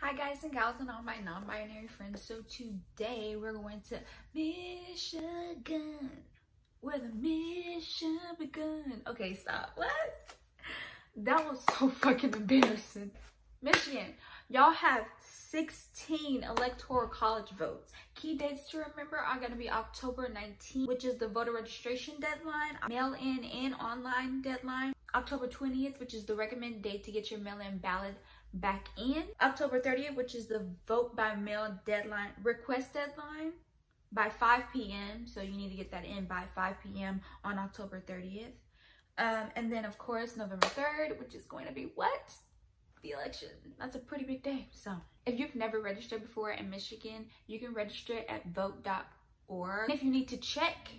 Hi guys and gals and all my non-binary friends. So today we're going to Michigan, where the mission begun. Okay, stop. What? That was so fucking embarrassing. Michigan, y'all have 16 electoral college votes. Key dates to remember are going to be October 19th, which is the voter registration deadline, mail-in and online deadline. October 20th, which is the recommended date to get your mail-in ballot back in. October 30th, which is the vote by mail deadline, request deadline by 5 p.m. So you need to get that in by 5 p.m. on October 30th. And then of course, November 3rd, which is going to be what? The election. That's a pretty big day. So if you've never registered before in Michigan, you can register at vote.org. If you need to check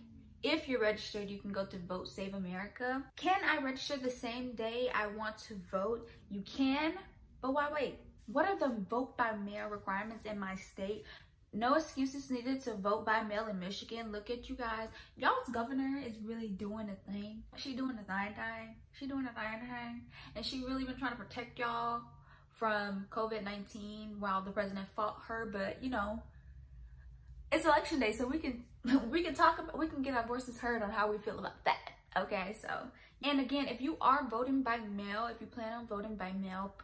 if you're registered, you can go to Vote Save America. Can I register the same day I want to vote? You can, but why wait? What are the vote by mail requirements in my state? No excuses needed to vote by mail in Michigan. Look at you guys. Y'all's governor is really doing a thing. She doing a thing. She doing a thing. And she really been trying to protect y'all from COVID-19 while the president fought her. But you know, it's election day, so we can talk about, we can get our voices heard on how we feel about that. Okay, so, and again, if you are voting by mail, if you plan on voting by mail,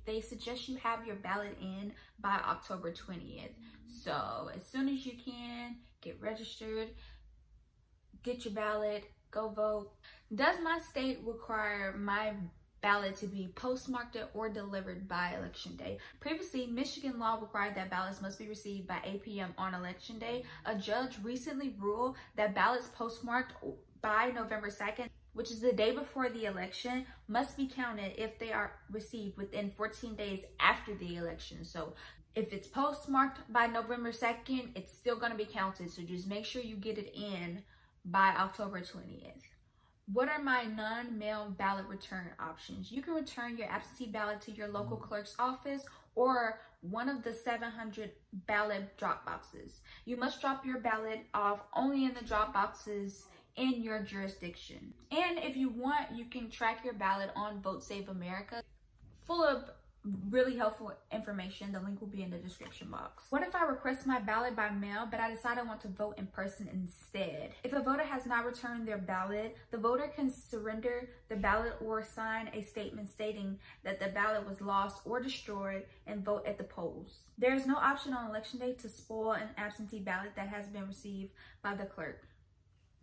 they suggest you have your ballot in by October 20th. So as soon as you can, get registered, get your ballot, go vote. Does my state require my ballot to be postmarked or delivered by election day? Previously, Michigan law required that ballots must be received by 8 p.m. on election day. A judge recently ruled that ballots postmarked by November 2nd, which is the day before the election, must be counted if they are received within 14 days after the election. So if it's postmarked by November 2nd, it's still going to be counted. So just make sure you get it in by October 20th. What are my non-mail ballot return options? You can return your absentee ballot to your local clerk's office or one of the 700 ballot drop boxes. You must drop your ballot off only in the drop boxes in your jurisdiction. And if you want, you can track your ballot on Vote Save America, full of really helpful information. The link will be in the description box. What if I request my ballot by mail, but I decide I want to vote in person instead? If a voter has not returned their ballot, the voter can surrender the ballot or sign a statement stating that the ballot was lost or destroyed and vote at the polls. There is no option on election day to spoil an absentee ballot that has been received by the clerk.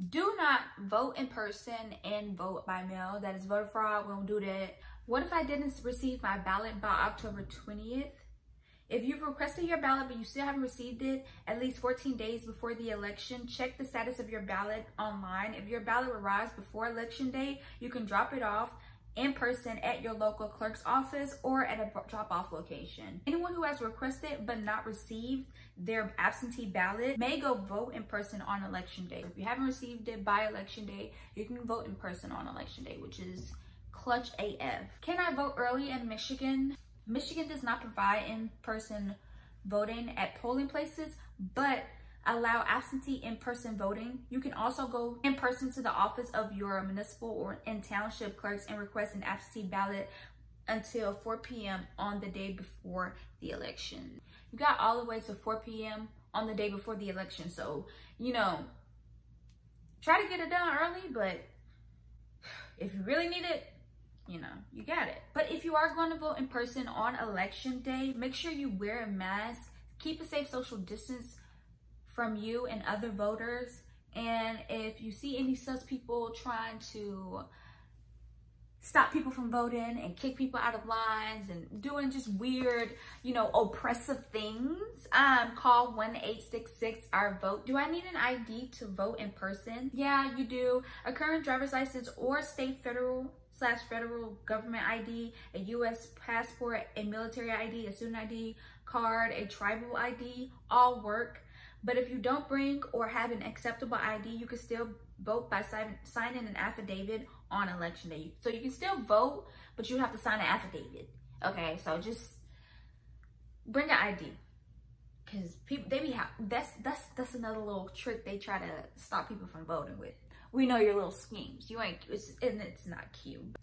Do not vote in person and vote by mail. That is voter fraud. We don't do that. What if I didn't receive my ballot by October 20th? If you've requested your ballot but you still haven't received it at least 14 days before the election, check the status of your ballot online. If your ballot arrives before election day, you can drop it off in person at your local clerk's office or at a drop-off location. Anyone who has requested but not received their absentee ballot may go vote in person on election day. If you haven't received it by election day, you can vote in person on election day, which is clutch AF. Can I vote early in Michigan? Michigan does not provide in-person voting at polling places, but allow absentee in-person voting. You can also go in person to the office of your municipal or in township clerks and request an absentee ballot until 4 p.m. on the day before the election. You got all the way to 4 p.m. on the day before the election. So, you know, try to get it done early, but if you really need it, you know, you got it. But if you are going to vote in person on election day, make sure you wear a mask, keep a safe social distance from you and other voters. And if you see any sus people trying to stop people from voting and kick people out of lines and doing just weird, you know, oppressive things, call 1-866-OUR-VOTE. Do I need an ID to vote in person? Yeah, you do. A current driver's license or state federal government ID, a U.S. passport, a military ID, a student ID card, a tribal ID, all work. But if you don't bring or have an acceptable ID, you can still vote by signing an affidavit on election day. So you can still vote, but you have to sign an affidavit. Okay, so just bring an ID, because people, that's another little trick they try to stop people from voting with. We know your little schemes. You ain't, it's not cute.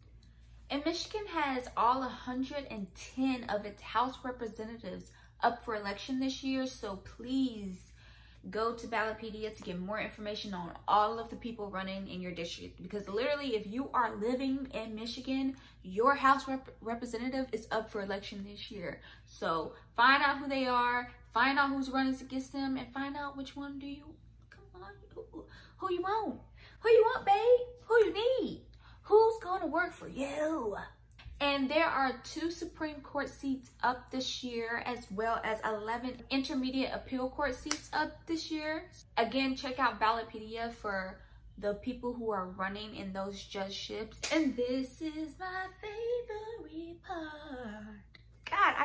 And Michigan has all 110 of its House representatives up for election this year. So please go to Ballotpedia to get more information on all of the people running in your district. Because literally, if you are living in Michigan, your House representative is up for election this year. So find out who they are, find out who's running against them, and find out which one do you, come on, who you want? Who you want, babe? Who you need? Who's gonna work for you? And there are 2 Supreme Court seats up this year, as well as 11 intermediate appeal court seats up this year. Again, check out Ballotpedia for the people who are running in those judgeships. And this is my favorite part. God,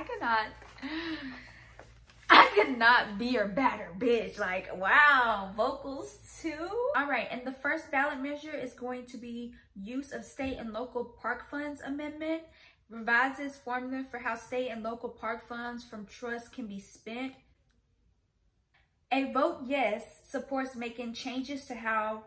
I cannot be your batter bitch. Like, wow, vocals too. All right, and the first ballot measure is going to be use of state and local park funds amendment. Revises formula for how state and local park funds from trusts can be spent. A vote yes supports making changes to how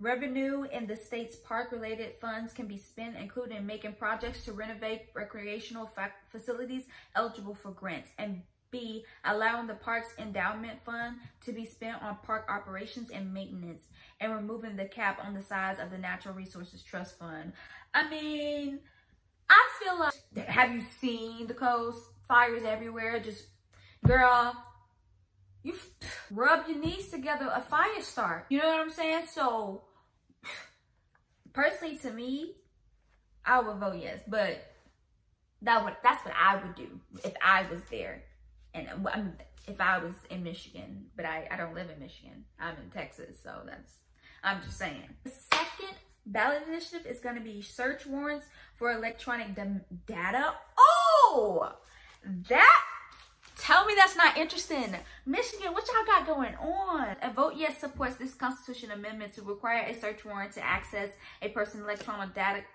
revenue in the state's park-related funds can be spent, including making projects to renovate recreational facilities eligible for grants. And B, allowing the park's endowment fund to be spent on park operations and maintenance, and removing the cap on the size of the Natural Resources Trust Fund. I mean, I feel like, have you seen the coast? Fires everywhere. Just, girl, you rub your knees together, a fire start. You know what I'm saying? So, personally, to me, I would vote yes. But that's what I would do if I was there. And I mean, if I was in Michigan, but I don't live in Michigan. I'm in Texas, so I'm just saying. The second ballot initiative is going to be search warrants for electronic data. Oh, tell me that's not interesting. Michigan, what y'all got going on? A vote yes supports this constitution amendment to require a search warrant to access a person's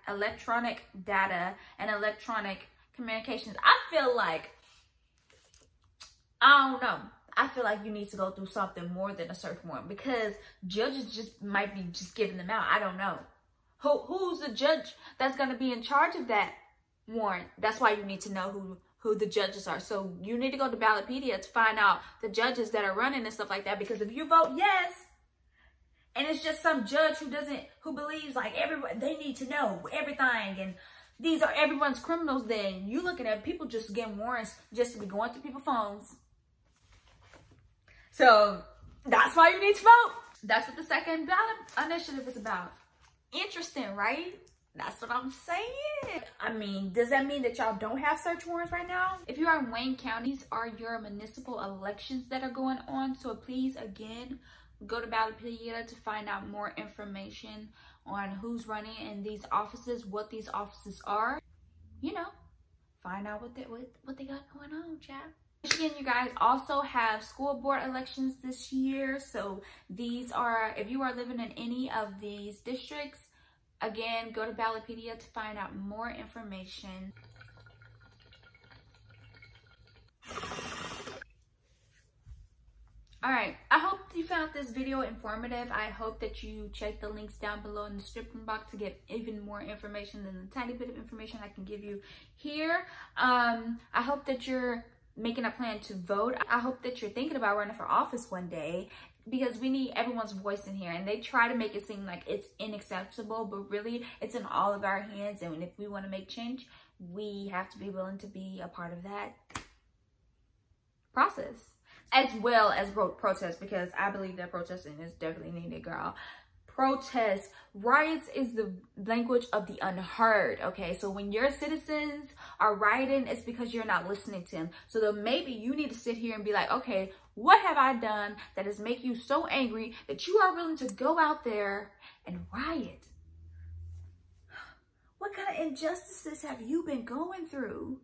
electronic data and electronic communications. I feel like, I don't know. I feel like you need to go through something more than a search warrant, because judges just might be just giving them out. I don't know. Who's the judge that's going to be in charge of that warrant? That's why you need to know who the judges are. So you need to go to Ballotpedia to find out the judges that are running and stuff like that. Because if you vote yes, and it's just some judge who believes like they need to know everything, and these are everyone's criminals, then you looking at people just getting warrants just to be going through people's phones. So that's why you need to vote. That's what the second ballot initiative is about. Interesting, right? That's what I'm saying. I mean, does that mean that y'all don't have search warrants right now? If you are in Wayne County, these are your municipal elections that are going on. So please, again, go to Ballotpedia to find out more information on who's running in these offices, what these offices are. You know, find out what they got going on, child. Michigan, you guys also have school board elections this year. So these are, if you are living in any of these districts, again, go to Ballotpedia to find out more information. All right, I hope you found this video informative. I hope that you check the links down below in the description box to get even more information than the tiny bit of information I can give you here. I hope that you're making a plan to vote. I hope that you're thinking about running for office one day, because we need everyone's voice in here. And they try to make it seem like it's inaccessible, but really it's in all of our hands. And if we want to make change, we have to be willing to be a part of that process, as well as protest, because I believe that protesting is definitely needed, girl. Protest, riots is the language of the unheard, okay? So when your citizens are rioting, it's because you're not listening to them. So then maybe you need to sit here and be like, okay, what have I done that has made you so angry that you are willing to go out there and riot? What kind of injustices have you been going through?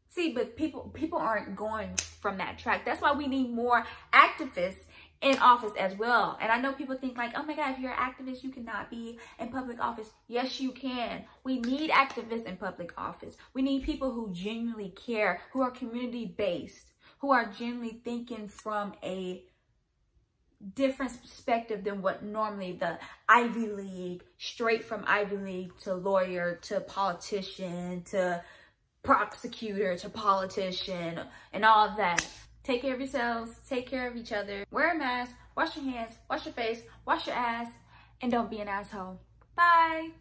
See, but people aren't going from that track. That's why we need more activists in office as well. And I know people think like, oh my God, if you're an activist, you cannot be in public office. Yes, you can. We need activists in public office. We need people who genuinely care, who are community-based, who are genuinely thinking from a different perspective than what normally the Ivy League, straight from Ivy League to lawyer to politician to prosecutor to politician and all of that. Take care of yourselves, take care of each other, wear a mask, wash your hands, wash your face, wash your ass, and don't be an asshole. Bye.